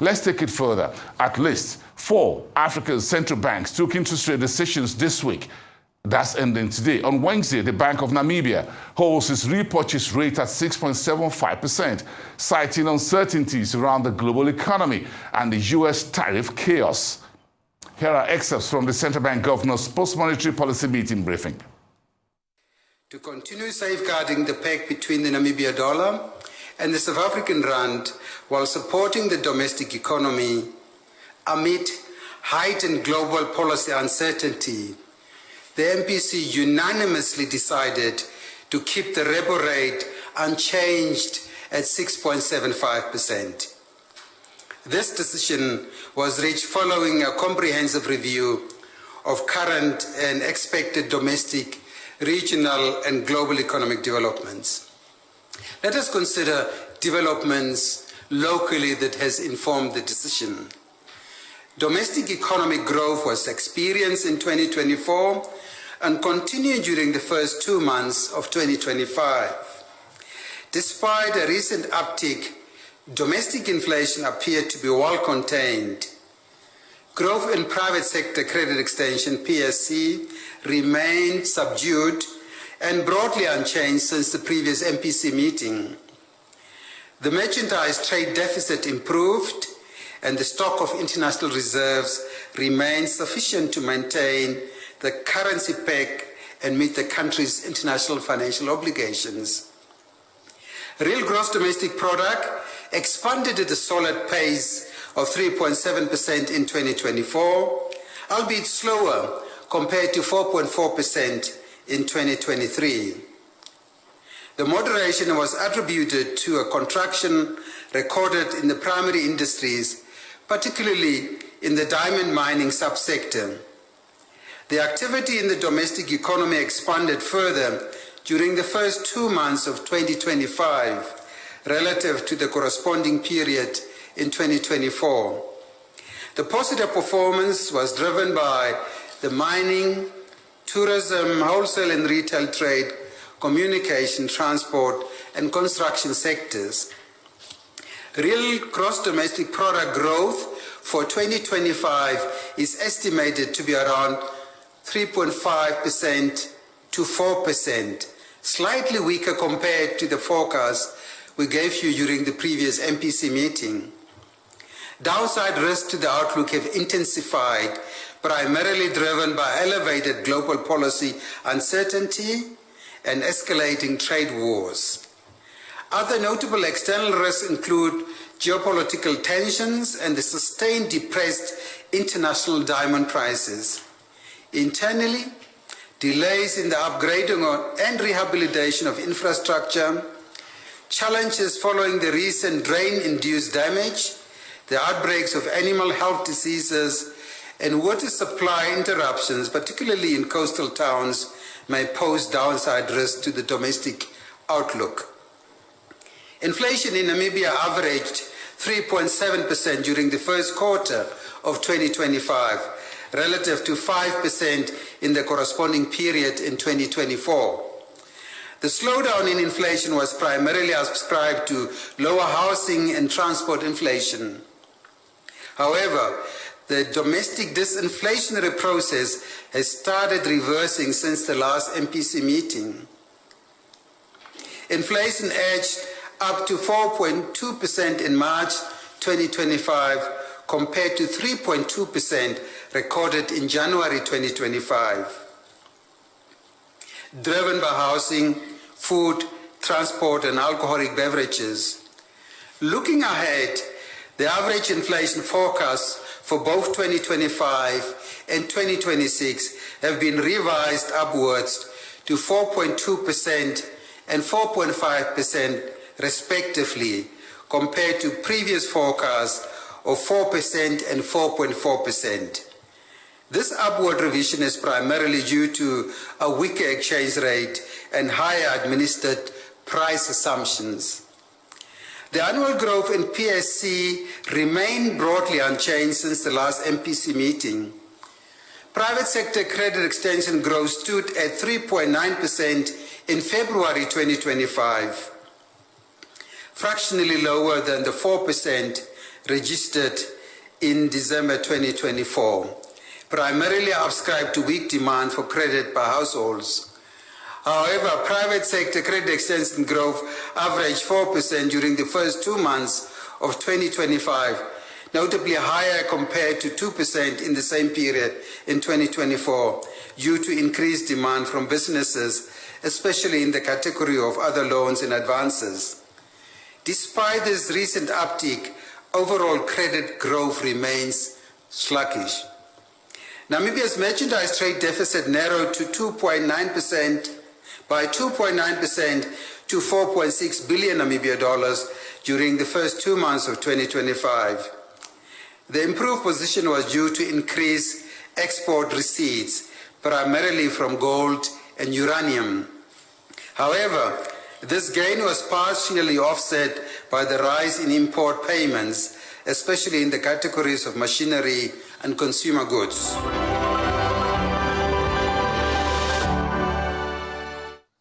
Let's take it further. At least 4 Africa's central banks took interest rate decisions this week. That's ending today. On Wednesday, the Bank of Namibia holds its repurchase rate at 6.75%, citing uncertainties around the global economy and the U.S. tariff chaos. Here are excerpts from the Central Bank Governor's post-monetary policy meeting briefing. To continue safeguarding the peg between the Namibia dollar and the South African rand while supporting the domestic economy amid heightened global policy uncertainty, the MPC unanimously decided to keep the Repo rate unchanged at 6.75%. This decision was reached following a comprehensive review of current and expected domestic, regional, and global economic developments. Let us consider developments locally that has informed the decision. Domestic economic growth was experienced in 2024 and continued during the first 2 months of 2025. Despite a recent uptick, domestic inflation appeared to be well contained. Growth in private sector credit extension, PSC, remained subdued and broadly unchanged since the previous MPC meeting. The merchandise trade deficit improved and the stock of international reserves remained sufficient to maintain the currency peg and meet the country's international financial obligations. Real gross domestic product expanded at a solid pace of 3.7% in 2024, albeit slower compared to 4.4% in 2023. The moderation was attributed to a contraction recorded in the primary industries, particularly in the diamond mining subsector. The activity in the domestic economy expanded further during the first 2 months of 2025 relative to the corresponding period in 2024. The positive performance was driven by the mining, tourism, wholesale and retail trade, communication, transport, and construction sectors. Real gross domestic product growth for 2025 is estimated to be around 3.5% to 4%, slightly weaker compared to the forecast we gave you during the previous MPC meeting. Downside risks to the outlook have intensified, primarily driven by elevated global policy uncertainty and escalating trade wars. Other notable external risks include geopolitical tensions and the sustained depressed international diamond prices. Internally, delays in the upgrading and rehabilitation of infrastructure, challenges following the recent rain-induced damage, the outbreaks of animal health diseases, and water supply interruptions, particularly in coastal towns, may pose downside risks to the domestic outlook. Inflation in Namibia averaged 3.7% during the first quarter of 2025, relative to 5% in the corresponding period in 2024. The slowdown in inflation was primarily ascribed to lower housing and transport inflation. However, the domestic disinflationary process has started reversing since the last MPC meeting. Inflation edged up to 4.2% in March 2025 compared to 3.2% recorded in January 2025. Driven by housing, food, transport, and alcoholic beverages. Looking ahead, the average inflation forecasts for both 2025 and 2026 have been revised upwards to 4.2% and 4.5% respectively, compared to previous forecasts of 4% and 4.4%. This upward revision is primarily due to a weaker exchange rate and higher administered price assumptions. The annual growth in PSC remained broadly unchanged since the last MPC meeting. Private sector credit extension growth stood at 3.9% in February 2025, fractionally lower than the 4% registered in December 2024, primarily ascribed to weak demand for credit by households. However, private sector credit extension growth averaged 4% during the first 2 months of 2025, notably higher compared to 2% in the same period in 2024, due to increased demand from businesses, especially in the category of other loans and advances. Despite this recent uptick, overall credit growth remains sluggish. Namibia's merchandise trade deficit narrowed to 2.9% by 2.9% to 4.6 billion Namibia dollars during the first 2 months of 2025. The improved position was due to increased export receipts, primarily from gold and uranium. However, this gain was partially offset by the rise in import payments, especially in the categories of machinery and consumer goods.